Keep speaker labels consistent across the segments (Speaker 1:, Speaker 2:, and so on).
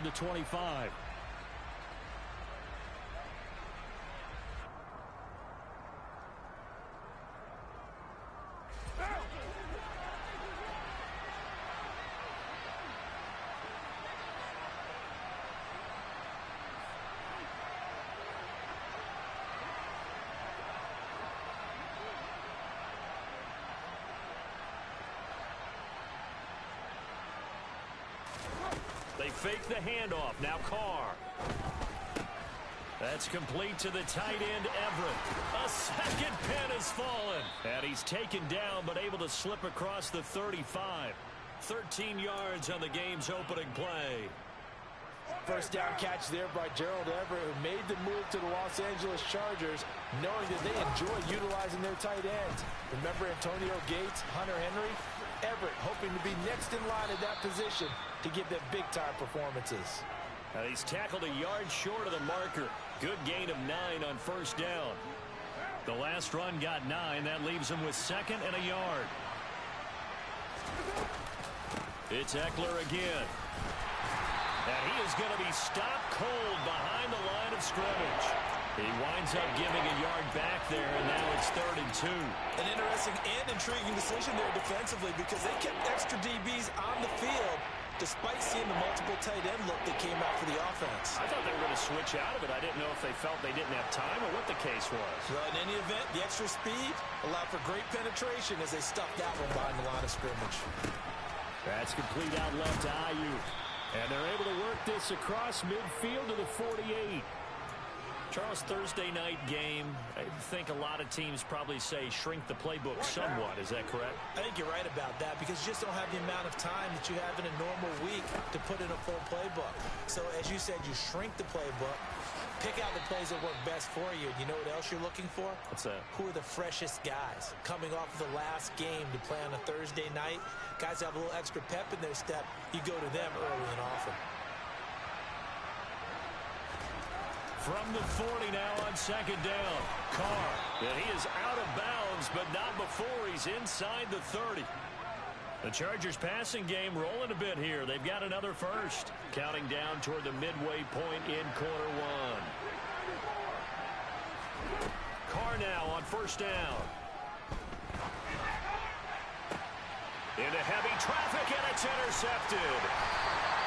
Speaker 1: the 25. They fake the handoff. Now Carr. That's complete to the tight end, Everett. A second pin has fallen. And he's taken down, but able to slip across the 35. 13 yards on the game's opening play.
Speaker 2: First down catch there by Gerald Everett, who made the move to the Los Angeles Chargers, knowing that they enjoy utilizing their tight ends. Remember Antonio Gates, Hunter Henry? Everett hoping to be next in line at that position to give them big-time performances.
Speaker 1: Now he's tackled a yard short of the marker. Good gain of 9 on first down. The last run got 9. That leaves him with 2nd and a yard. It's Eckler again. And he is going to be stopped cold behind the line of scrimmage. He winds up giving a yard back there, and now it's 3rd and 2.
Speaker 2: An interesting and intriguing decision there defensively, because they kept extra DBs on the field despite seeing the multiple tight end look that came out for the offense.
Speaker 1: I thought they were going to switch out of it. I didn't know if they felt they didn't have time or what the case was.
Speaker 2: Well, in any event, the extra speed allowed for great penetration as they stuffed that one behind the line of scrimmage.
Speaker 1: That's complete out left to Ayuk. And they're able to work this across midfield to the 48. Charles, Thursday night game, I think a lot of teams probably say shrink the playbook somewhat. Is that correct?
Speaker 2: I think you're right about that, because you just don't have the amount of time that you have in a normal week to put in a full playbook. So as you said, you shrink the playbook, pick out the plays that work best for you. You know what else you're looking for?
Speaker 1: What's that?
Speaker 2: Who are the freshest guys coming off of the last game to play on a Thursday night? Guys have a little extra pep in their step. You go to them early and often.
Speaker 1: From the 40 now on 2nd down. Carr. And he is out of bounds, but not before he's inside the 30. The Chargers passing game rolling a bit here. They've got another first. Counting down toward the midway point in quarter 1. Carr now on 1st down. Into heavy traffic, and it's intercepted.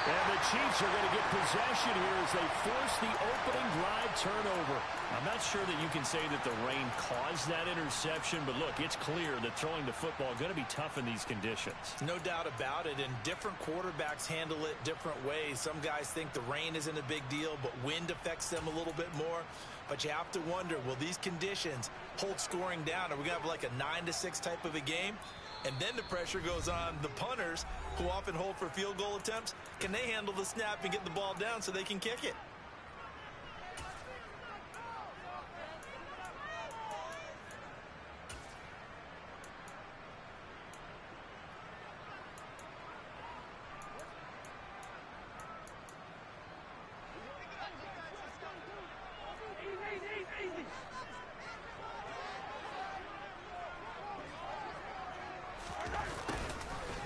Speaker 1: And the Chiefs are going to get possession here as they force the opening drive turnover. I'm not sure that you can say that the rain caused that interception, but look, it's clear that throwing the football is going to be tough in these conditions.
Speaker 2: No doubt about it, and different quarterbacks handle it different ways. Some guys think the rain isn't a big deal, but wind affects them a little bit more. But you have to wonder, will these conditions hold scoring down? Are we going to have like a 9-6 type of a game? And then the pressure goes on the punters, who often hold for field goal attempts. Can they handle the snap and get the ball down so they can kick it?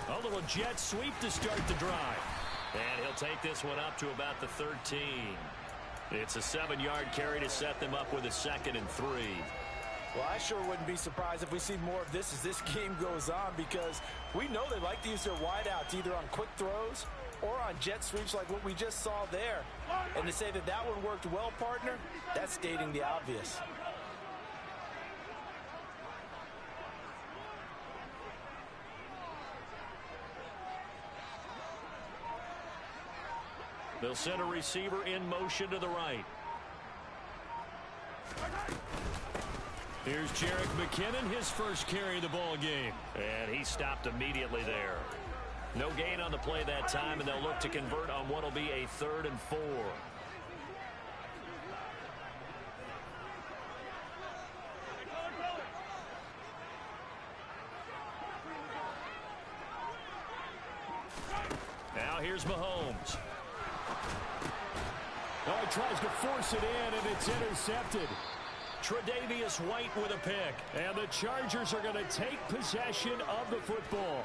Speaker 1: A little jet sweep to start the drive. And he'll take this one up to about the 13. It's a 7-yard carry to set them up with a 2nd and 3.
Speaker 2: Well, I sure wouldn't be surprised if we see more of this as this game goes on, because we know they like to use their wideouts either on quick throws or on jet sweeps like what we just saw there. And to say that that one worked well, partner, that's stating the obvious.
Speaker 1: They'll send a receiver in motion to the right. Here's Jerick McKinnon, his first carry of the ball game. And he stopped immediately there. No gain on the play that time, and they'll look to convert on what will be a 3rd and 4. Now here's Mahomes. Oh, he tries to force it in, and it's intercepted. Tre'Davious White with a pick. And the Chargers are going to take possession of the football.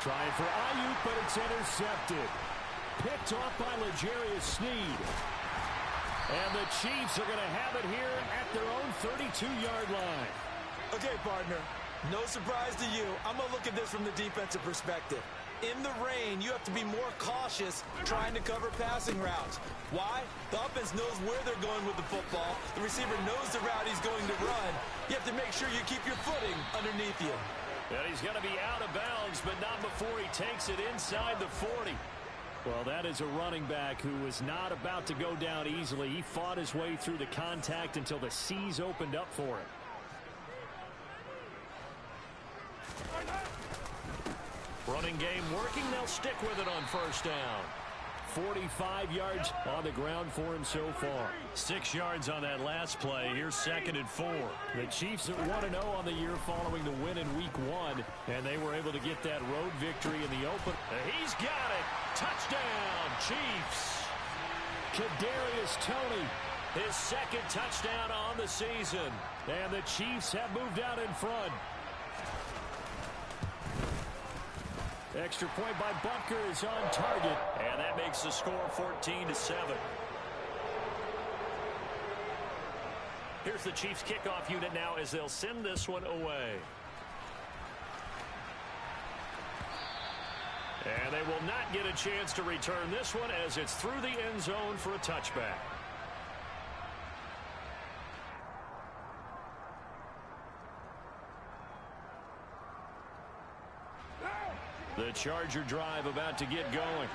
Speaker 1: Trying for Ayuk, but it's intercepted. Picked off by L'Jarius Sneed. And the Chiefs are going to have it here at their own 32-yard line.
Speaker 2: Okay, partner, no surprise to you. I'm going to look at this from the defensive perspective. In the rain, you have to be more cautious trying to cover passing routes. Why? The offense knows where they're going with the football. The receiver knows the route he's going to run. You have to make sure you keep your footing underneath you.
Speaker 1: And he's going to be out of bounds, but not before he takes it inside the 40. Well, that is a running back who was not about to go down easily. He fought his way through the contact until the seas opened up for him. Running game working. They'll stick with it on first down. 45 yards on the ground for him so far. 6 yards on that last play. Here's 2nd and 4. The Chiefs at 1-0 on the year following the win in Week 1, and they were able to get that road victory in the open. He's got it. Touchdown, Chiefs. Kadarius Toney, his 2nd touchdown on the season, and the Chiefs have moved out in front. Extra point by Butker is on target, and that makes the score 14-7. Here's the Chiefs kickoff unit now as they'll send this one away. And they will not get a chance to return this one as it's through the end zone for a touchback. The Charger drive about to get going.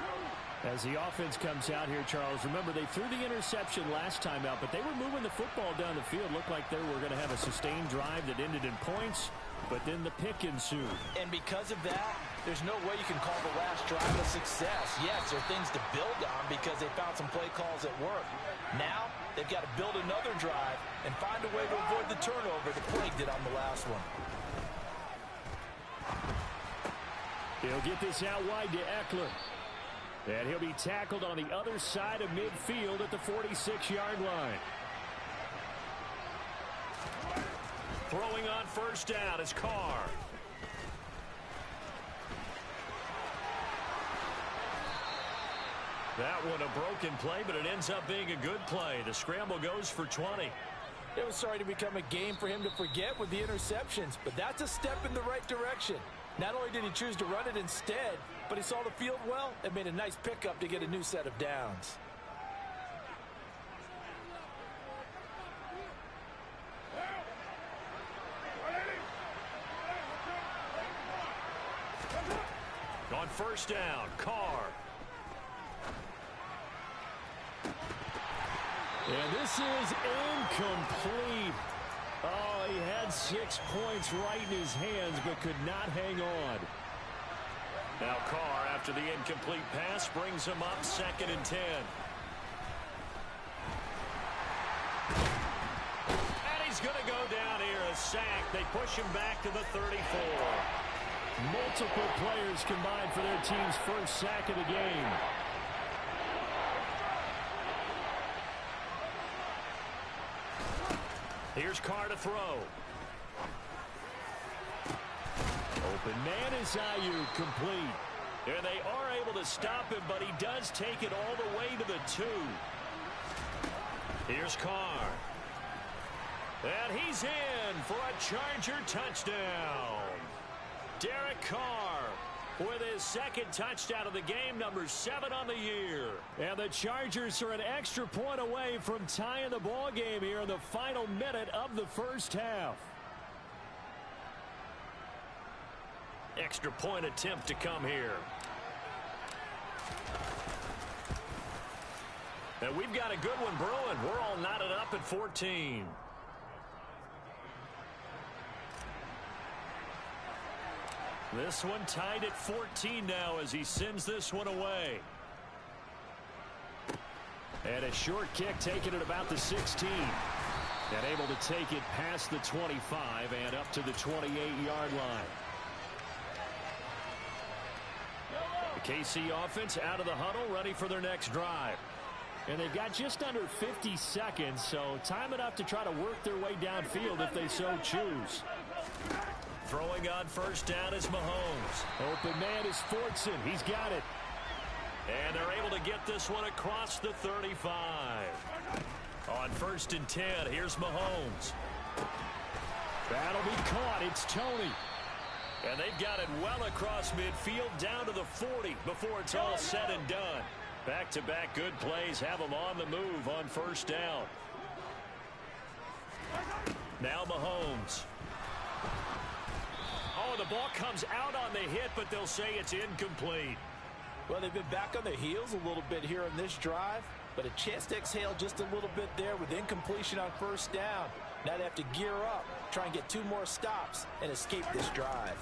Speaker 1: As the offense comes out here, Charles, remember they threw the interception last time out, but they were moving the football down the field. Looked like they were going to have a sustained drive that ended in points, but then the pick ensued.
Speaker 2: And because of that, there's no way you can call the last drive a success. Yes, there are things to build on because they found some play calls at work. Now, they've got to build another drive and find a way to avoid the turnover the play did on the last one.
Speaker 1: He'll get this out wide to Eckler. And he'll be tackled on the other side of midfield at the 46-yard line. Throwing on first down is Carr. That one a broken play, but it ends up being a good play. The scramble goes for 20.
Speaker 2: It was starting to become a game for him to forget with the interceptions, but that's a step in the right direction. Not only did he choose to run it instead, but he saw the field well and made a nice pickup to get a new set of downs. On first down, Carr.
Speaker 1: And this is incomplete. Oh, he had 6 points right in his hands, but could not hang on. Now Carr, after the incomplete pass, brings him up 2nd and 10. And he's going to go down here, a sack. They push him back to the 34. Multiple players combined for their team's first sack of the game. Here's Carr to throw. Open man is Ayuk, complete. And they are able to stop him, but he does take it all the way to the 2. Here's Carr. And he's in for a Charger touchdown. Derek Carr with his 2nd touchdown of the game, number 7 on the year. And the Chargers are an extra point away from tying the ball game here in the final minute of the first half. Extra point attempt to come here. And we've got a good one brewing. We're all knotted up at 14. This one tied at 14 now as he sends this one away. And a short kick taken at about the 16. And able to take it past the 25 and up to the 28-yard line. The KC offense out of the huddle, ready for their next drive. And they've got just under 50 seconds, so time enough to try to work their way downfield if they so choose. Throwing on first down is Mahomes. Open man is Fortson. He's got it. And they're able to get this one across the 35. On 1st and 10, here's Mahomes. That'll be caught. It's Tony. And they've got it well across midfield down to the 40 before it's all said and done. Back-to-back good plays have them on the move on first down. Now Mahomes. Oh, the ball comes out on the hit, but they'll say it's incomplete.
Speaker 2: Well, they've been back on their heels a little bit here in this drive, but a chance to exhale just a little bit there with incompletion on first down. Now they have to gear up, try and get 2 more stops, and escape this drive.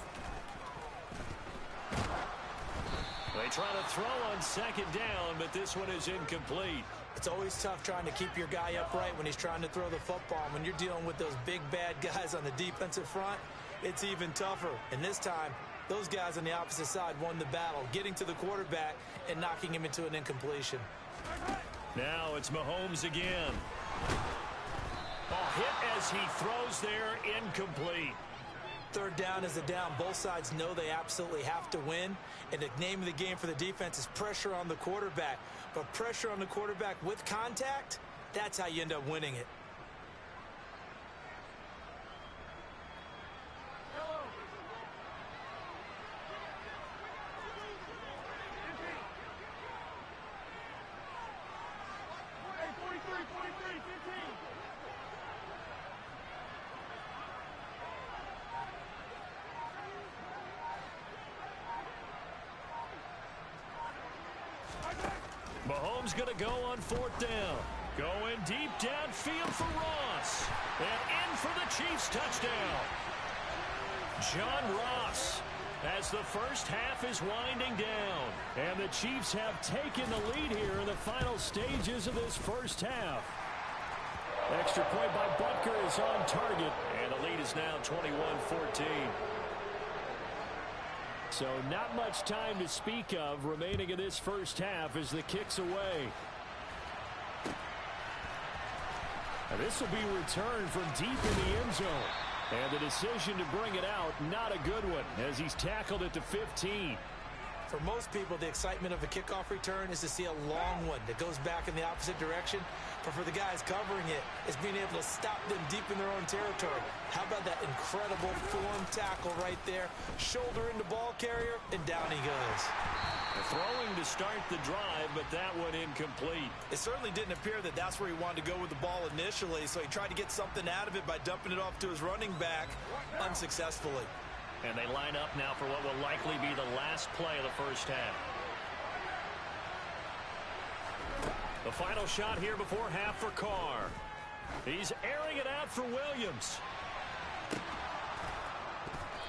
Speaker 1: They try to throw on 2nd down, but this one is incomplete.
Speaker 2: It's always tough trying to keep your guy upright when he's trying to throw the football. When you're dealing with those big, bad guys on the defensive front, it's even tougher. And this time, those guys on the opposite side won the battle, getting to the quarterback and knocking him into an incompletion.
Speaker 1: Now it's Mahomes again. Ball hit as he throws there, incomplete.
Speaker 2: 3rd down is a down. Both sides know they absolutely have to win. And the name of the game for the defense is pressure on the quarterback. But pressure on the quarterback with contact, that's how you end up winning it.
Speaker 1: Mahomes going to go on 4th down. Going deep downfield for Ross. And in for the Chiefs touchdown. John Ross as the first half is winding down. And the Chiefs have taken the lead here in the final stages of this first half. Extra point by Butker is on target. And the lead is now 21-14. So not much time to speak of remaining in this first half as the kick's away. And this will be returned from deep in the end zone. And the decision to bring it out, not a good one, as he's tackled at the 15.
Speaker 2: For most people, the excitement of a kickoff return is to see a long one that goes back in the opposite direction. But for the guys covering it, it's being able to stop them deep in their own territory. How about that incredible form tackle right there? Shoulder into ball carrier, and down he goes.
Speaker 1: Throwing to start the drive, but that one incomplete.
Speaker 2: It certainly didn't appear that that's where he wanted to go with the ball initially, so he tried to get something out of it by dumping it off to his running back unsuccessfully.
Speaker 1: And they line up now for what will likely be the last play of the first half. The final shot here before half for Carr. He's airing it out for Williams.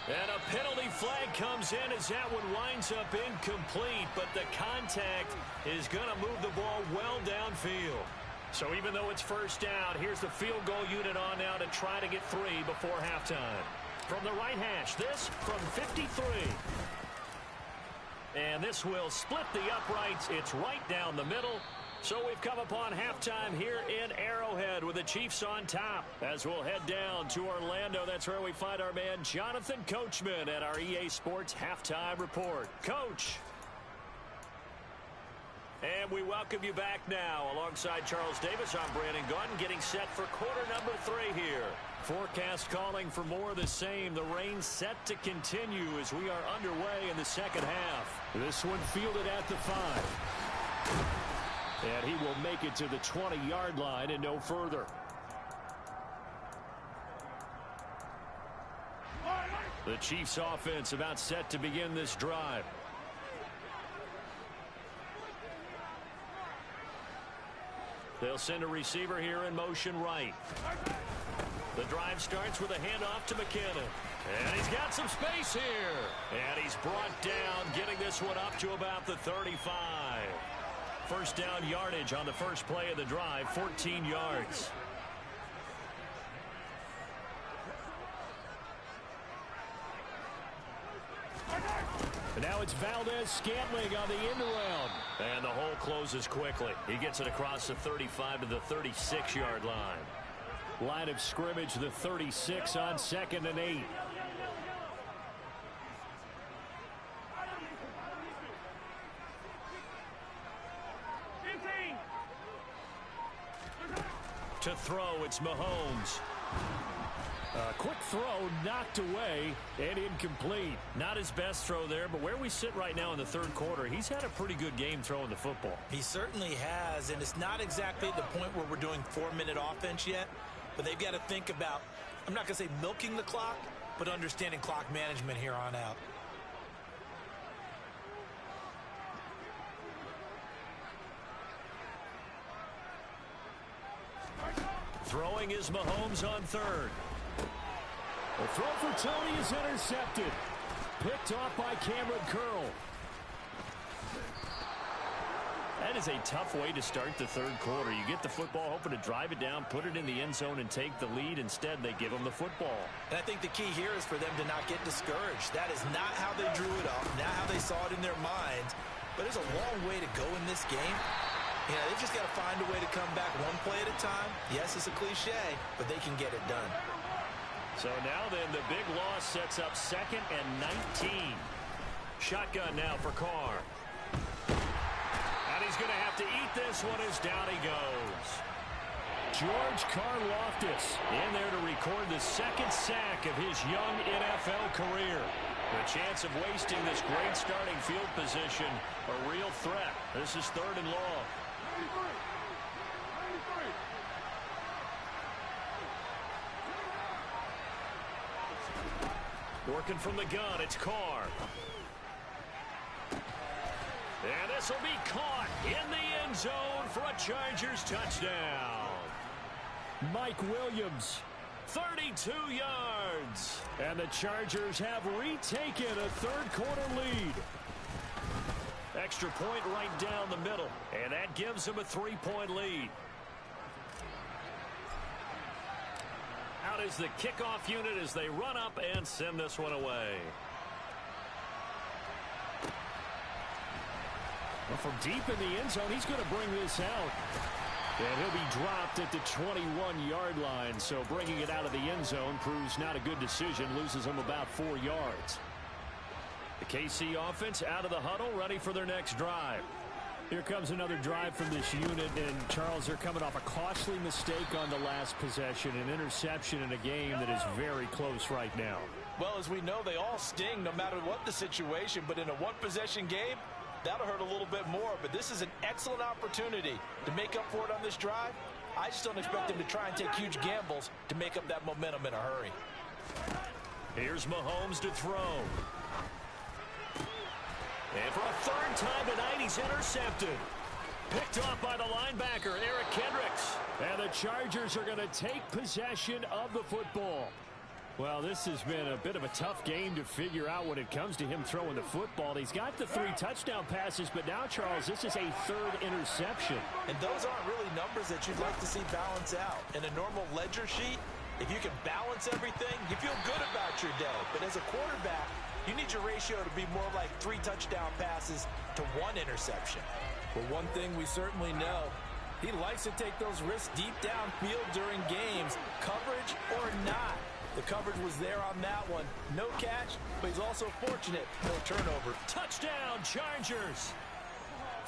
Speaker 1: And a penalty flag comes in as that one winds up incomplete, but the contact is going to move the ball well downfield. So even though it's first down, here's the field goal unit on now to try to get 3 before halftime. From the right hash, this from 53. And this will split the uprights. It's right down the middle. So we've come upon halftime here in Arrowhead with the Chiefs on top. As we'll head down to Orlando, that's where we find our man Jonathan Coachman at our EA Sports Halftime Report. Coach. And we welcome you back now. Alongside Charles Davis, I'm Brandon Gunn, getting set for quarter number 3 here. Forecast calling for more of the same. The rain set to continue as we are underway in the second half. This one fielded at the 5. And he will make it to the 20-yard line and no further. The Chiefs offense about set to begin this drive. They'll send a receiver here in motion right. The drive starts with a handoff to McKinnon. And he's got some space here. And he's brought down, getting this one up to about the 35. First down yardage on the first play of the drive, 14 yards. And now it's Valdez-Scantling on the end around. And the hole closes quickly. He gets it across the 35 to the 36-yard line. Line of scrimmage, the 36 on 2nd and 8. To throw, it's Mahomes. Quick throw, knocked away, and incomplete. Not his best throw there, but where we sit right now in the third quarter, he's had a pretty good game throwing the football.
Speaker 2: He certainly has, and it's not exactly at the point where we're doing 4-minute offense yet, but they've got to think about, I'm not going to say milking the clock, but understanding clock management here on out.
Speaker 1: Throwing is Mahomes on third. The throw for Tony is intercepted. Picked off by Cameron Curl. That is a tough way to start the third quarter. You get the football, hoping to drive it down, put it in the end zone, and take the lead. Instead, they give them the football.
Speaker 2: And I think the key here is for them to not get discouraged. That is not how they drew it up, not how they saw it in their minds. But there's a long way to go in this game. You know, they've just got to find a way to come back one play at a time. Yes, it's a cliche, but they can get it done.
Speaker 1: So now then, the big loss sets up 2nd and 19. Shotgun now for Carr. And he's going to have to eat this one as down he goes. George Karlaftis in there to record the 2nd sack of his young NFL career. The chance of wasting this great starting field position, a real threat. This is 3rd and long. Working from the gun, it's Carr. And this will be caught in the end zone for a Chargers touchdown. Mike Williams, 32 yards. And the Chargers have retaken a third quarter lead. Extra point right down the middle. And that gives them a 3-point lead. Out is the kickoff unit as they run up and send this one away. Well, from deep in the end zone, he's going to bring this out. And he'll be dropped at the 21-yard line. So bringing it out of the end zone proves not a good decision. Loses him about 4 yards. The KC offense out of the huddle, ready for their next drive. Here comes another drive from this unit, and Charles, they're coming off a costly mistake on the last possession, an interception in a game that is very close right now.
Speaker 2: Well, as we know, they all sting no matter what the situation, but in a one-possession game, that'll hurt a little bit more. But this is an excellent opportunity to make up for it on this drive. I just don't expect them to try and take huge gambles to make up that momentum in a hurry.
Speaker 1: Here's Mahomes to throw. And for a 3rd time tonight, he's intercepted. Picked off by the linebacker, Eric Kendricks. And the Chargers are going to take possession of the football. Well, this has been a bit of a tough game to figure out when it comes to him throwing the football. He's got the 3 touchdown passes, but now, Charles, this is a 3rd interception.
Speaker 2: And those aren't really numbers that you'd like to see balance out. In a normal ledger sheet, if you can balance everything, you feel good about your day. But as a quarterback, you need your ratio to be more like 3 touchdown passes to 1 interception. But one thing we certainly know, he likes to take those risks deep downfield during games, coverage or not. The coverage was there on that one. No catch, but he's also fortunate. No turnover.
Speaker 1: Touchdown, Chargers.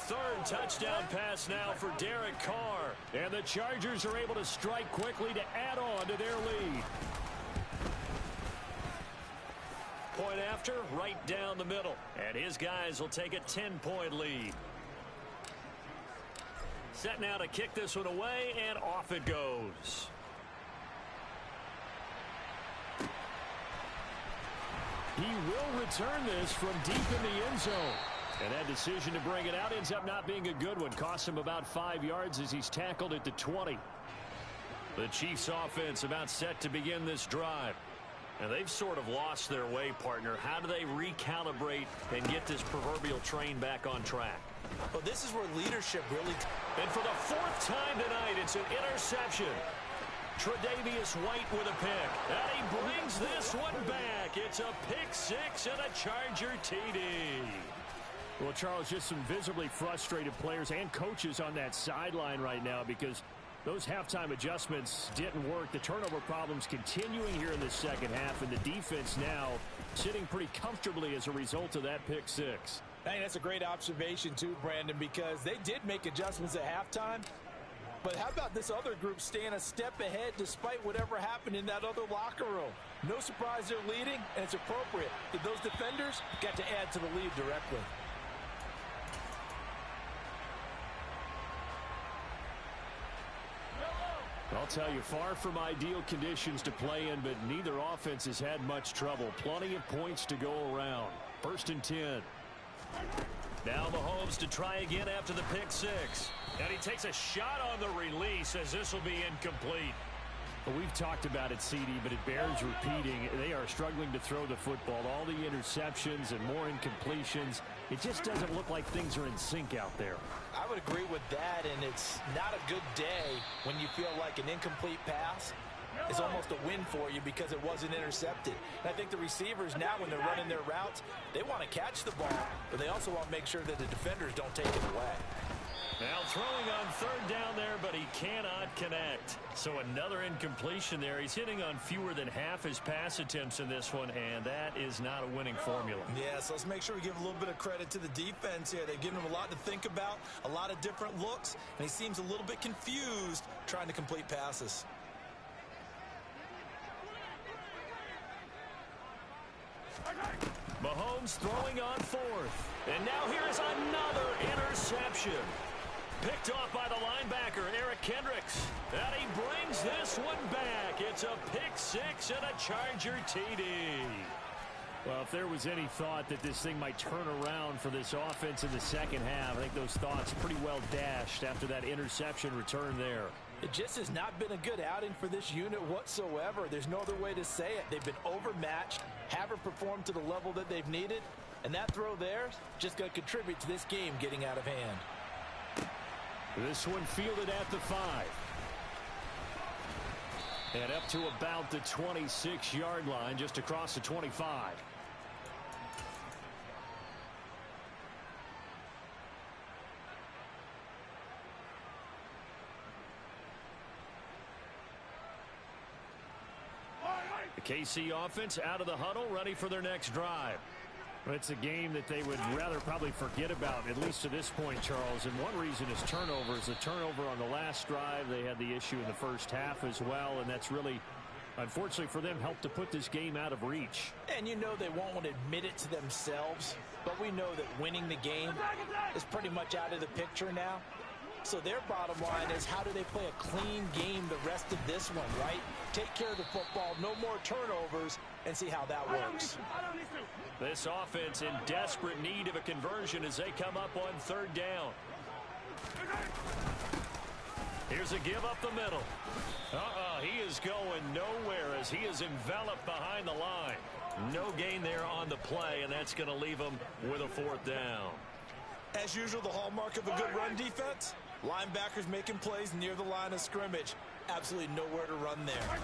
Speaker 1: 3rd touchdown pass now for Derek Carr. And the Chargers are able to strike quickly to add on to their lead. Point after, right down the middle. And his guys will take a 10-point lead. Set now to kick this one away, and off it goes. He will return this from deep in the end zone. And that decision to bring it out ends up not being a good one. Costs him about 5 yards as he's tackled at the 20. The Chiefs offense about set to begin this drive. And they've sort of lost their way, partner. How do they recalibrate and get this proverbial train back on track?
Speaker 2: Well, this is where leadership really...
Speaker 1: And for the 4th time tonight, it's an interception. Tre'Davious White with a pick. And he brings this one back. It's a pick 6 and a Charger TD. Well, Charles, just some visibly frustrated players and coaches on that sideline right now because those halftime adjustments didn't work. The turnover problems continuing here in the second half, and the defense now sitting pretty comfortably as a result of that pick 6.
Speaker 2: I think that's a great observation too, Brandon, because they did make adjustments at halftime. But how about this other group staying a step ahead despite whatever happened in that other locker room? No surprise they're leading, and it's appropriate. Those defenders got to add to the lead directly.
Speaker 1: I'll tell you, far from ideal conditions to play in, but neither offense has had much trouble. Plenty of points to go around. 1st and 10. Now Mahomes to try again after the pick six. And he takes a shot on the release as this will be incomplete. Well, we've talked about it, CD, but it bears repeating. They are struggling to throw the football. All the interceptions and more incompletions. It just doesn't look like things are in sync out there.
Speaker 2: I would agree with that, and it's not a good day when you feel like an incomplete pass is almost a win for you because it wasn't intercepted. And I think the receivers now, when they're running their routes, they want to catch the ball, but they also want to make sure that the defenders don't take it away.
Speaker 1: Now throwing on 3rd down there, but he cannot connect. So another incompletion there. He's hitting on fewer than half his pass attempts in this one, and that is not a winning formula.
Speaker 2: Yeah, so let's make sure we give a little bit of credit to the defense here. They've given him a lot to think about, a lot of different looks, and he seems a little bit confused trying to complete passes.
Speaker 1: Mahomes throwing on 4th. And now here is another interception. Picked off by the linebacker, Eric Kendricks. And he brings this one back. It's a pick six and a Charger TD. Well, if there was any thought that this thing might turn around for this offense in the second half, I think those thoughts pretty well dashed after that interception return there.
Speaker 2: It just has not been a good outing for this unit whatsoever. There's no other way to say it. They've been overmatched, haven't performed to the level that they've needed, and that throw there is just going to contribute to this game getting out of hand.
Speaker 1: This one fielded at the 5. And up to about the 26-yard line, just across the 25. The KC offense out of the huddle, ready for their next drive. It's a game that they would rather probably forget about, at least to this point, Charles. And one reason is turnovers. The turnover on the last drive, they had the issue in the first half as well, and that's really, unfortunately for them, helped to put this game out of reach.
Speaker 2: And you know they won't want to admit it to themselves, but we know that winning the game is pretty much out of the picture now. So their bottom line is, how do they play a clean game the rest of this one, right? Take care of the football, no more turnovers, and see how that works.
Speaker 1: This offense in desperate need of a conversion as they come up on 3rd down. Here's a give up the middle. He is going nowhere as he is enveloped behind the line. No gain there on the play, and that's going to leave him with a 4th down.
Speaker 2: As usual, the hallmark of a good run defense, linebackers making plays near the line of scrimmage. Absolutely nowhere to run there.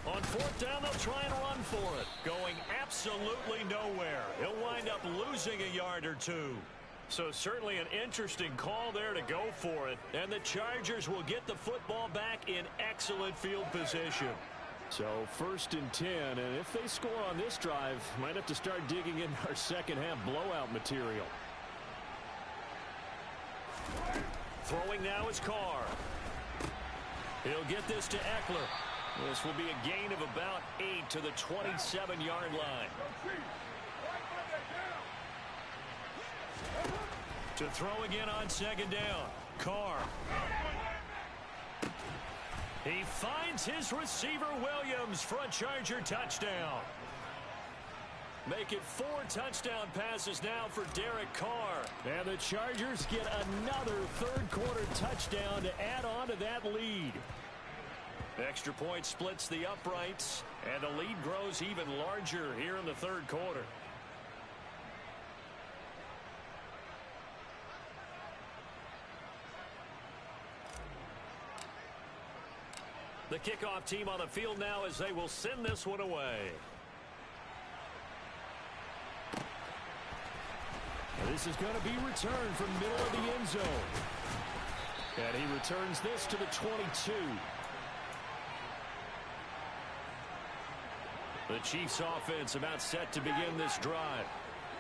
Speaker 1: On 4th down, they'll try and run for it. Going absolutely nowhere. He'll wind up losing a yard or two. So certainly an interesting call there to go for it. And the Chargers will get the football back in excellent field position. So 1st and 10, and if they score on this drive, might have to start digging in our second half blowout material. Throwing now is Carr. He'll get this to Eckler. This will be a gain of about 8 to the 27-yard line. To throw again on 2nd down. Carr. He finds his receiver Williams for a Charger touchdown. Make it 4 touchdown passes now for Derek Carr. And the Chargers get another 3rd quarter touchdown to add on to that lead. Extra point splits the uprights, and the lead grows even larger here in the 3rd quarter. The kickoff team on the field now as they will send this one away. This is going to be returned from middle of the end zone. And he returns this to the 22. The Chiefs offense about set to begin this drive.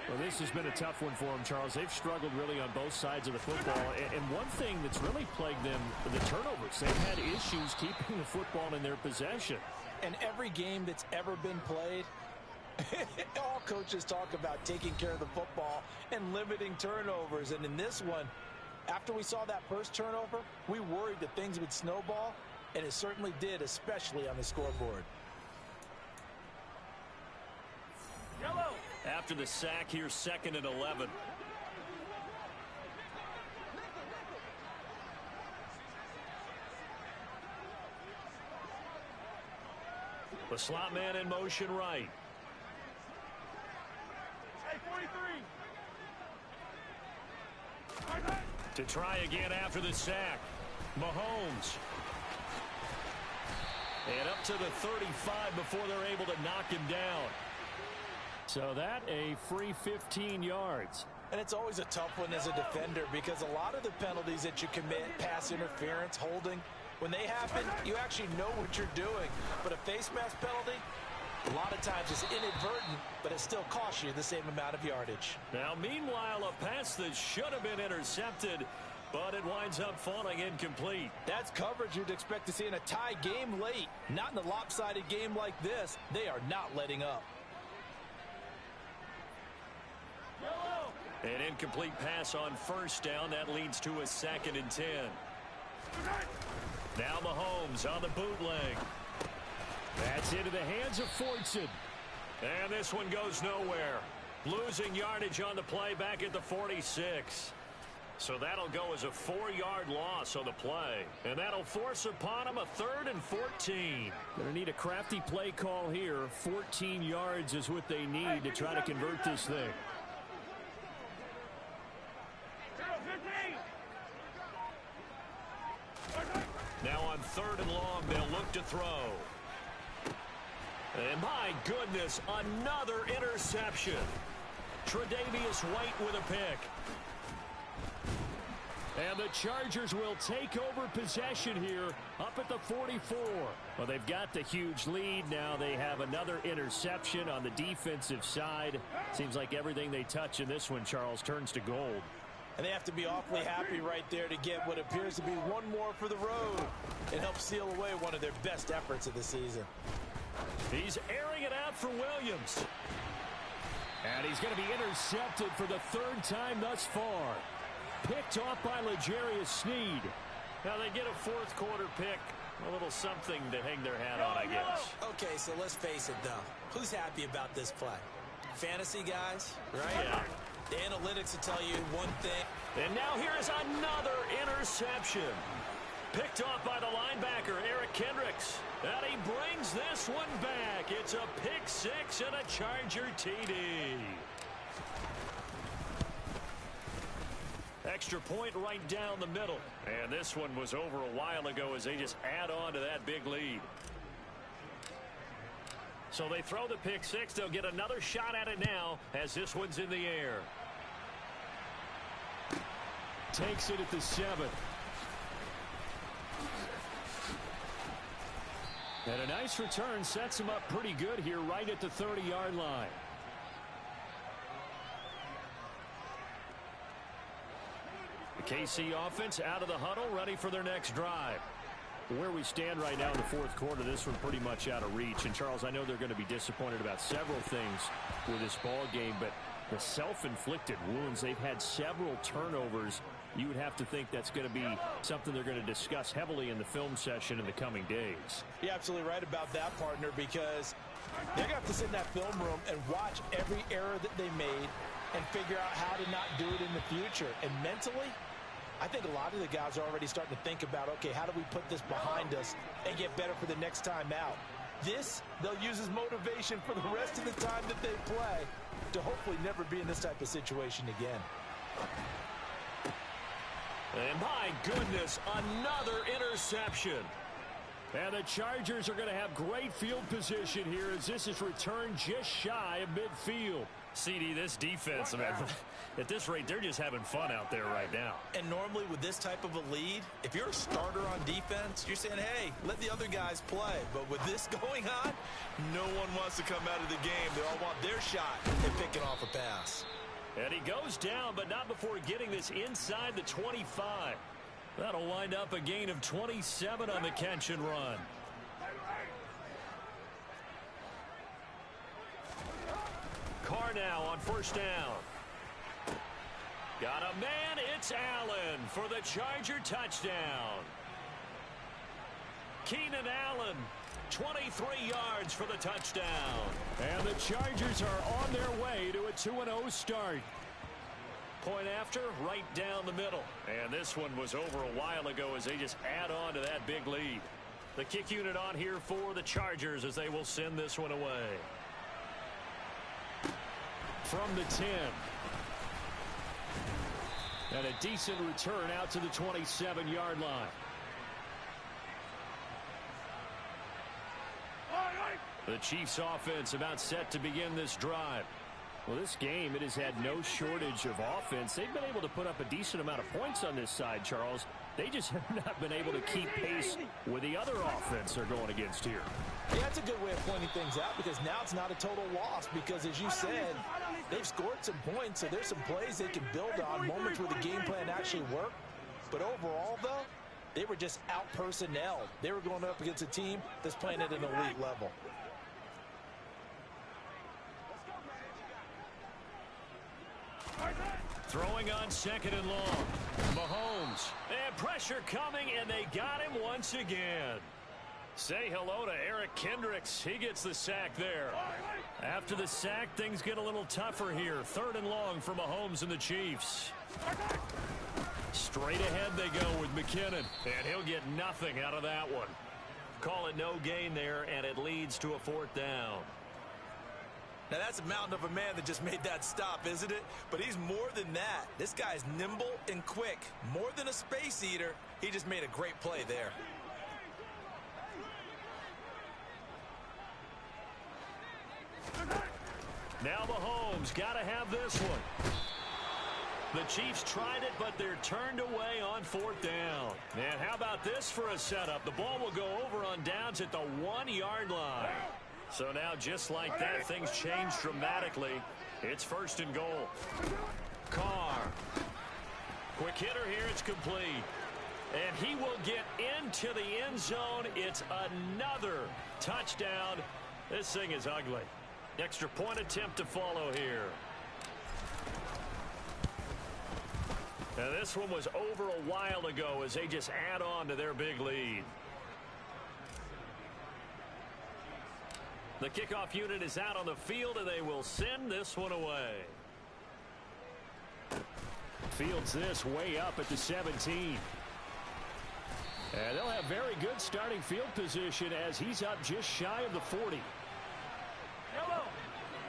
Speaker 1: Well, this has been a tough one for them, Charles. They've struggled really on both sides of the football. And one thing that's really plagued them, the turnovers. They've had issues keeping the football in their possession.
Speaker 2: And every game that's ever been played, all coaches talk about taking care of the football and limiting turnovers. And in this one, after we saw that first turnover, we worried that things would snowball, and it certainly did, especially on the scoreboard.
Speaker 1: Yellow. After the sack, here's 2nd and 11. The slot man in motion right. To try again after the sack. Mahomes. And up to the 35 before they're able to knock him down. So that a free 15 yards.
Speaker 2: And it's always a tough one as a defender because a lot of the penalties that you commit, pass interference, holding, when they happen, you actually know what you're doing. But a face mask penalty, a lot of times it's inadvertent, but it still costs you the same amount of yardage.
Speaker 1: Now, meanwhile, a pass that should have been intercepted, but it winds up falling incomplete.
Speaker 2: That's coverage you'd expect to see in a tie game late. Not in a lopsided game like this. They are not letting up.
Speaker 1: An incomplete pass on first down. That leads to a 2nd and 10. Now Mahomes on the bootleg. That's into the hands of Fortson. And this one goes nowhere. Losing yardage on the play back at the 46. So that'll go as a 4-yard loss on the play. And that'll force upon him a 3rd and 14. Gonna need a crafty play call here. 14 yards is what they need to try to convert this thing. Now on 3rd and long, they'll look to throw. And my goodness, another interception. Tre'Davious White with a pick. And the Chargers will take over possession here up at the 44. Well, they've got the huge lead. Now they have another interception on the defensive side. Seems like everything they touch in this one, Charles, turns to gold.
Speaker 2: And they have to be awfully happy right there to get what appears to be one more for the road and help seal away one of their best efforts of the season.
Speaker 1: He's airing it out for Williams. And he's going to be intercepted for the 3rd time thus far. Picked off by L'Jarius Sneed. Now they get a 4th quarter pick. A little something to hang their hat on, I guess.
Speaker 2: Okay, so let's face it, though. Who's happy about this play? Fantasy guys, right?
Speaker 1: Yeah.
Speaker 2: The analytics will tell you one thing.
Speaker 1: And now here is another interception. Picked off by the linebacker, Eric Kendricks. And he brings this one back. It's a pick 6 and a Charger TD. Extra point right down the middle. And this one was over a while ago as they just add on to that big lead. So they throw the pick 6. They'll get another shot at it now as this one's in the air. Takes it at the 7. And a nice return sets him up pretty good here right at the 30-yard line. The KC offense out of the huddle, ready for their next drive. Where we stand right now in the 4th quarter, this one pretty much out of reach. And, Charles, I know they're going to be disappointed about several things with this ball game, but the self-inflicted wounds, they've had several turnovers. You would have to think that's going to be something they're going to discuss heavily in the film session in the coming days.
Speaker 2: You're absolutely right about that, partner, because they're going to have to sit in that film room and watch every error that they made and figure out how to not do it in the future. And mentally, I think a lot of the guys are already starting to think about, okay, how do we put this behind us and get better for the next time out? This, they'll use as motivation for the rest of the time that they play to hopefully never be in this type of situation again.
Speaker 1: And my goodness, another interception. And the Chargers are going to have great field position here as this is returned just shy of midfield. CD, this defense, man, at this rate, they're just having fun out there right now.
Speaker 2: And normally with this type of a lead, if you're a starter on defense, you're saying, hey, let the other guys play. But with this going on, no one wants to come out of the game. They all want their shot at picking off a pass.
Speaker 1: And he goes down, but not before getting this inside the 25. That'll wind up a gain of 27 on the catch and run. Carr now on first down. Got a man, it's Allen for the Charger touchdown. Keenan Allen, 23 yards for the touchdown. And the Chargers are on their way to a 2-0 start. Point after, right down the middle. And this one was over a while ago as they just add on to that big lead. The kick unit on here for the Chargers as they will send this one away. From the 10. And a decent return out to the 27-yard line. The Chiefs offense about set to begin this drive. Well, this game, it has had no shortage of offense. They've been able to put up a decent amount of points on this side, Charles. They just have not been able to keep pace with the other offense they're going against here.
Speaker 2: Yeah, that's a good way of pointing things out because now it's not a total loss because, as you said, they've scored some points, so there's some plays they can build on, moments where the game plan actually worked. But overall, though, they were just out-personnelled. They were going up against a team that's playing at an elite level.
Speaker 1: Throwing on second and long. Mahomes. And pressure coming, and they got him once again. Say hello to Eric Kendricks. He gets the sack there. After the sack, things get a little tougher here. Third and long for Mahomes and the Chiefs. Straight ahead they go with McKinnon, and he'll get nothing out of that one. Call it no gain there, and it leads to a fourth down.
Speaker 2: Now, that's a mountain of a man that just made that stop, isn't it? But he's more than that. This guy's nimble and quick. More than a space eater, he just made a great play there.
Speaker 1: Now Mahomes got to have this one. The Chiefs tried it, but they're turned away on fourth down. And how about this for a setup? The ball will go over on downs at the 1-yard line. So now, just like that, things change dramatically. It's first and goal. Carr. Quick hitter here. It's complete. And he will get into the end zone. It's another touchdown. This thing is ugly. Extra point attempt to follow here. Now, this one was over a while ago as they just add on to their big lead. The kickoff unit is out on the field, and they will send this one away. Fields this way up at the 17. And they'll have very good starting field position as he's up just shy of the 40.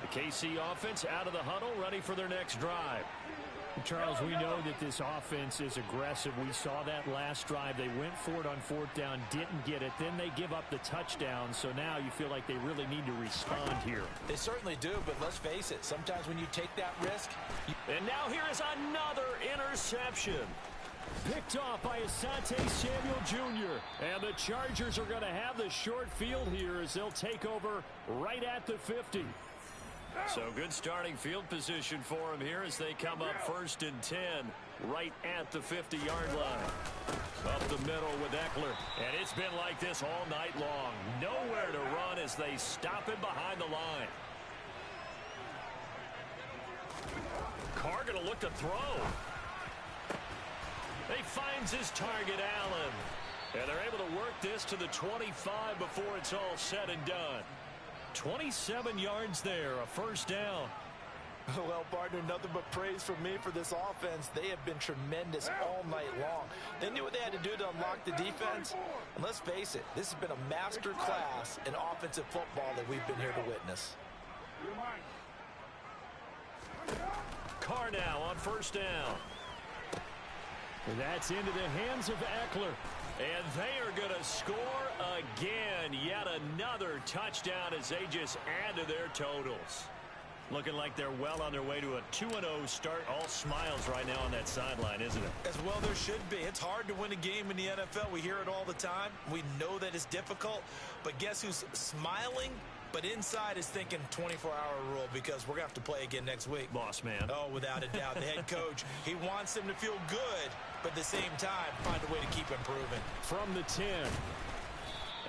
Speaker 1: The KC offense out of the huddle, ready for their next drive. Charles, we know that this offense is aggressive. We saw that last drive. They went for it on fourth down, didn't get it. Then they give up the touchdown. So now you feel like they really need to respond here.
Speaker 2: They certainly do, but let's face it. Sometimes when you take that risk.
Speaker 1: And now here is another interception. Picked off by Asante Samuel Jr. And the Chargers are going to have the short field here as they'll take over right at the 50. So good starting field position for them here as they come up first and 10 right at the 50-yard line. Up the middle with Eckler. And it's been like this all night long. Nowhere to run as they stop him behind the line. Carr going to look to throw. He finds his target, Allen. And they're able to work this to the 25 before it's all said and done. 27 yards there, a first down.
Speaker 2: Well, partner, nothing but praise from me for this offense. They have been tremendous all night long. They knew what they had to do to unlock the defense. And let's face it, this has been a master class in offensive football that we've been here to witness.
Speaker 1: Carr now on first down. And that's into the hands of Eckler. And they are going to score again. Yet another touchdown as they just add to their totals. Looking like they're well on their way to a 2-0 start. All smiles right now on that sideline, isn't it?
Speaker 2: As well there should be. It's hard to win a game in the NFL. We hear it all the time. We know that it's difficult. But guess who's smiling But inside is thinking 24-hour rule because we're going to have to play again next week.
Speaker 1: Boss man.
Speaker 2: Oh, without a doubt. The head coach, he wants them to feel good, but at the same time, find a way to keep improving.
Speaker 1: From the 10.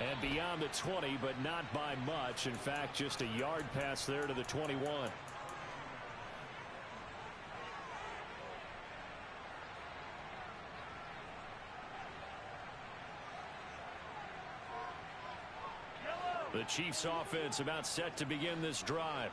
Speaker 1: And beyond the 20, but not by much. In fact, just a yard pass there to the 21. The Chiefs offense about set to begin this drive.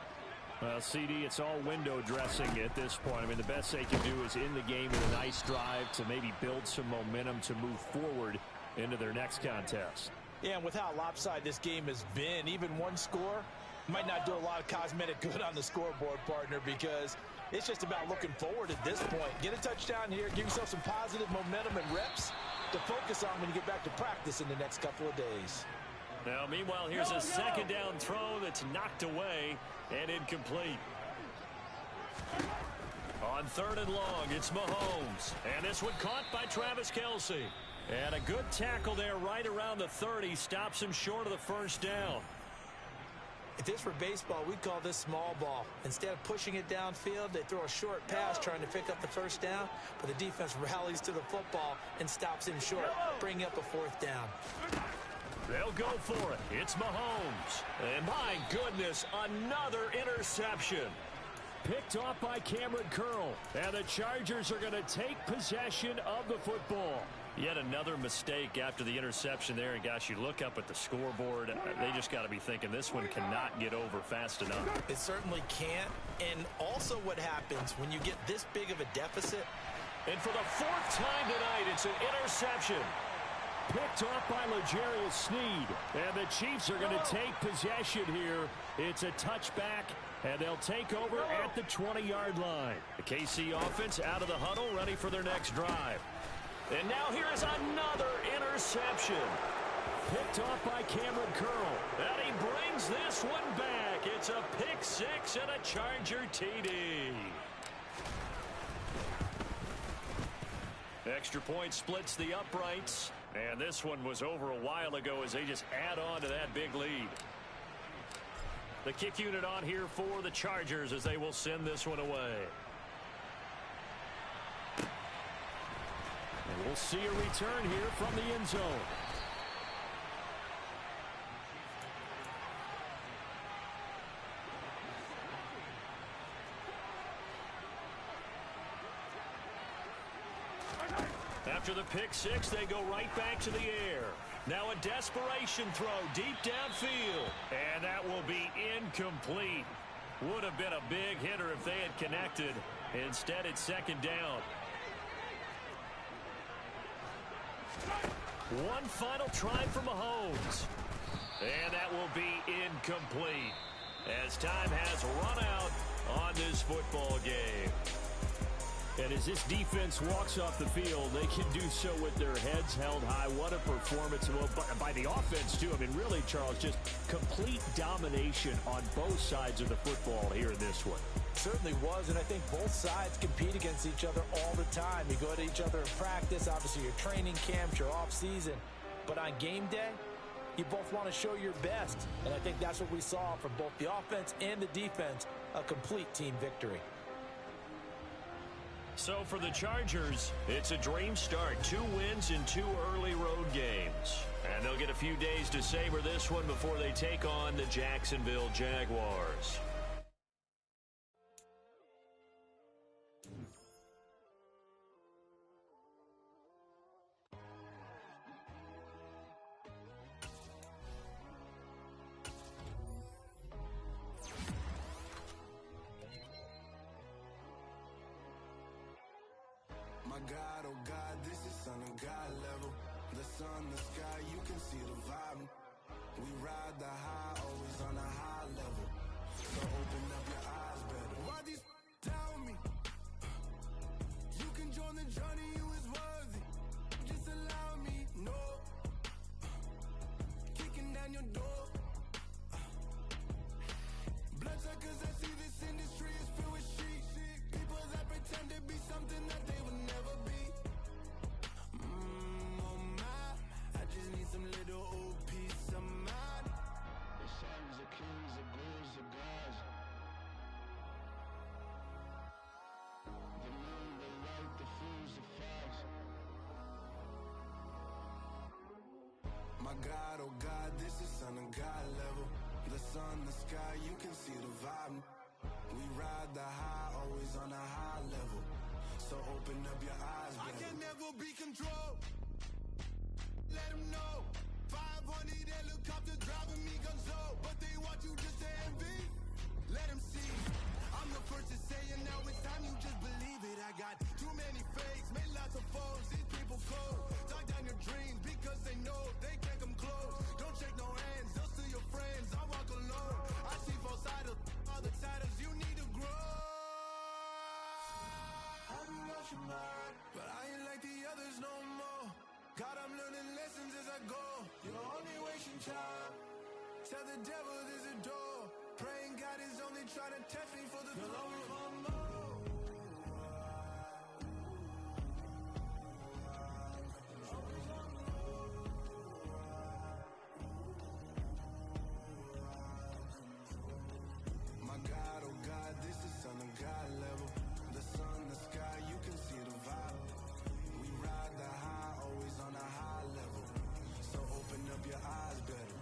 Speaker 1: Well, CD, it's all window dressing at this point. I mean, the best they can do is in the game with a nice drive to maybe build some momentum to move forward into their next contest.
Speaker 2: Yeah, and with how lopsided this game has been, even one score might not do a lot of cosmetic good on the scoreboard, partner, because it's just about looking forward at this point. Get a touchdown here, give yourself some positive momentum and reps to focus on when you get back to practice in the next couple of days.
Speaker 1: Now, meanwhile, here's a second down throw that's knocked away and incomplete. On 3rd and long, it's Mahomes. And this one caught by Travis Kelce. And a good tackle there right around the 30. Stops him short of the first down.
Speaker 2: If this were baseball, we'd call this small ball. Instead of pushing it downfield, they throw a short pass trying to pick up the first down. But the defense rallies to the football and stops him short, bringing up a 4th down.
Speaker 1: They'll go for it. It's Mahomes. And my goodness, another interception. Picked off by Cameron Curl. And the Chargers are going to take possession of the football. Yet another mistake after the interception there. And gosh, you look up at the scoreboard. They just got to be thinking this one cannot get over fast enough.
Speaker 2: It certainly can't. And also what happens when you get this big of a deficit.
Speaker 1: And for the 4th time tonight, it's an interception. Picked off by L'Jarius Sneed. And the Chiefs are going to take possession here. It's a touchback, and they'll take over at the 20-yard line. The KC offense out of the huddle, ready for their next drive. And now here is another interception. Picked off by Cameron Curl. And he brings this one back. It's a pick 6 and a Charger TD. Extra point splits the uprights. And this one was over a while ago as they just add on to that big lead. The kick unit on here for the Chargers as they will send this one away. And we'll see a return here from the end zone. After the pick 6, they go right back to the air. Now a desperation throw deep downfield. And that will be incomplete. Would have been a big hitter if they had connected. Instead, it's 2nd down. One final try for Mahomes. And that will be incomplete as time has run out on this football game. And as this defense walks off the field, they can do so with their heads held high. What a performance by the offense, too. I mean, really, Charles, just complete domination on both sides of the football here in this one.
Speaker 2: Certainly was, and I think both sides compete against each other all the time. You go to each other in practice, obviously your training camps, your off-season. But on game day, you both want to show your best. And I think that's what we saw from both the offense and the defense, a complete team victory.
Speaker 1: So for the Chargers, it's a dream start. 2 wins in 2 early road games. And they'll get a few days to savor this one before they take on the Jacksonville Jaguars.
Speaker 3: My God, oh God, this is Son of God level. The sun, the sky, you can see the vibe. We ride the high, always on a high level. So open up your eyes better. Why these tell me? You can join the journey, you is worthy. Just allow me, no. Kicking down your door. Bloodsuckers, I see this industry is filled with sheep. People that pretend to be something that they will never be. Oh my, I just need some little old peace. My God, oh God, this is son of God level. The sun, the sky, you can see the vibe. We ride the high, always on a high level. So open up your eyes, baby. I can never be controlled. Let them know. 500 helicopter driving me guns low. But they want you just to envy. Let them see. I'm the first to say it, now it's time you just believe it. I got too many fakes, made lots of foes. These people cold. Talk down your dreams because they know they can't come close. Don't shake no hands, they'll steal your friends. I walk alone. I see both sides of all the titles you need to grow. I've been watching mine, but I ain't like the others no more. God, I'm learning lessons as I go. You're only wasting time. Tell the devil there's a door. Praying God is only trying to test me for the throne of my mouth. My God, oh God, this is son of God level. The sun, the sky, you can see the vibe. We ride the high, always on a high level. So open up your eyes better.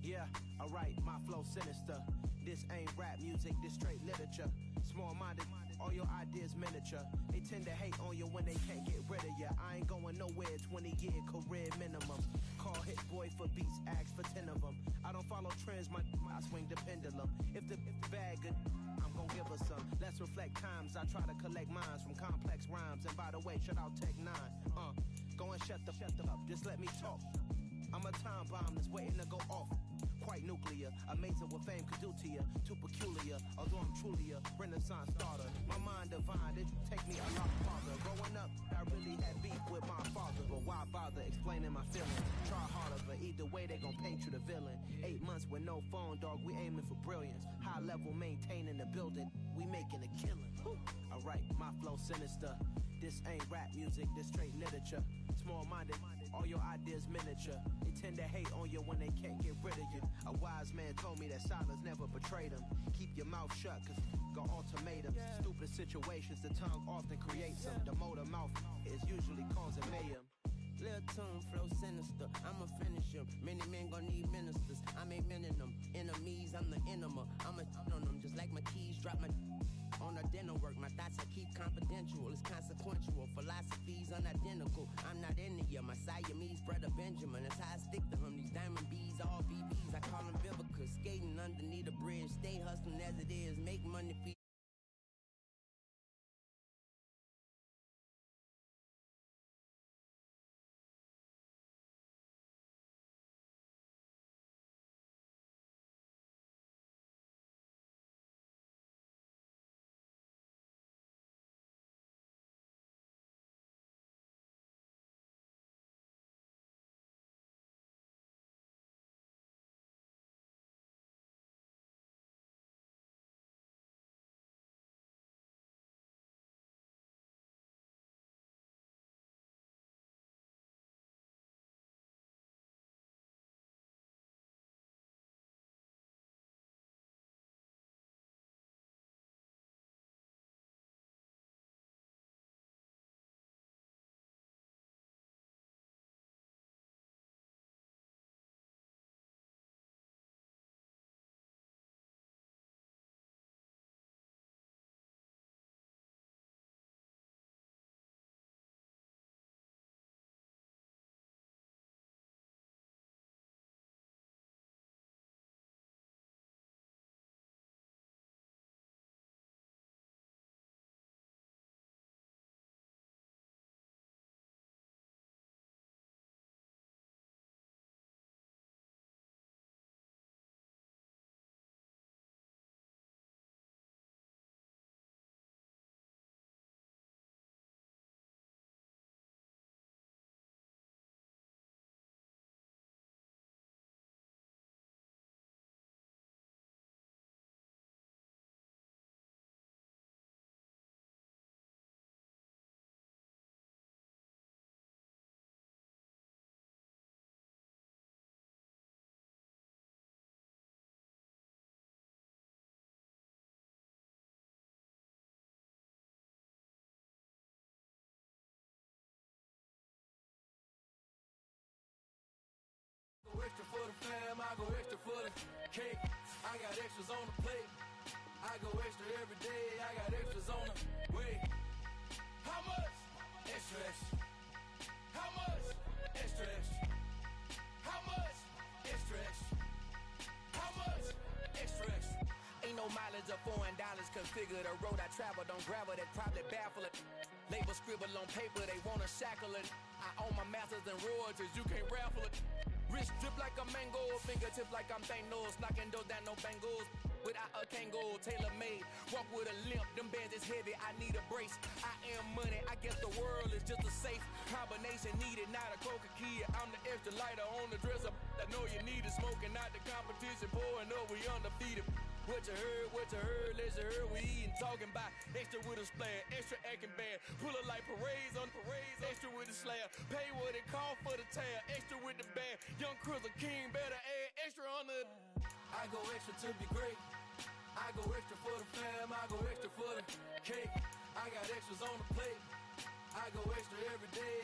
Speaker 4: Yeah, alright, my flow sinister. This ain't rap music, this straight literature. Small-minded, all your ideas miniature. They tend to hate on you when they can't get rid of you. I ain't going nowhere, 20-year career minimum. Call Hit Boy for beats, ask for 10 of them. I don't follow trends, I swing the pendulum. If the bag good, I'm gon' give her some. Let's reflect times, I try to collect minds from complex rhymes. And by the way, shout out Tech 9. Go and shut the up, just let me talk. I'm a time bomb that's waiting to go off. Quite nuclear, amazing what fame could do to you. Too peculiar, although I'm truly a renaissance starter. My mind divine, it take me a lot farther. Growing up, I really had beef with my father. But why bother explaining my feelings? Try harder, but either way they gon' paint you the villain. 8 months with no phone, dog, we aiming for brilliance. High level maintaining the building, we making a killing. Alright, my flow sinister. This ain't rap music, this straight literature. Small-minded, all your ideas miniature. They tend to hate on you when they can't get rid of you. A wise man told me that silence never betrayed him. Keep your mouth shut, cause got ultimatums. Stupid situations, the tongue often creates them. The motor mouth is usually causing mayhem.
Speaker 5: Lil' tune, flow sinister, I'ma finish him. Many men gon' need ministers, I'm a men in them. Enemies, I'm the enema. I'ma on them, just like my keys, drop my on a dinner work. My thoughts I keep confidential, it's consequential. Philosophies unidentical, I'm not into you. My Siamese brother Benjamin, that's how I stick to him. These diamond bees, all BBs, I call them Vivica. Skating underneath a bridge, stay hustling as it is. Make money for
Speaker 6: cake. I got extras on the plate. I go extra every day. I got extras on the way. How much? Extra, extra. How much? Extra, extra. How much? Extra, extra. How much? Extra, extra.
Speaker 4: Ain't no mileage of $4 configure the road I travel. Don't gravel that probably baffle it. Label scribble on paper, they wanna shackle it. I own my masters and royalties, you can't raffle it. Wrist drip like a mango, fingertips like I'm Thanos. Knocking doors down, no bangles. Without a Kango, tailor-made. Walk with a limp, them bands is heavy, I need a brace. I am money, I guess the world is just a safe combination needed, not a coca key. I'm the extra lighter on the dresser. I know you need it, smoking out the competition, pouring up, we undefeated. What you heard, let's hear we eatin', talking about extra with a splash, extra acting bad. Pull it like parades on parades, extra with the slab. Pay what it cost for the tab, extra with the bag. Young Crizzle King better add extra on the.
Speaker 6: I go extra to be great. I go extra for the fam, I go extra for the cake. I got extras on the plate. I go extra every day,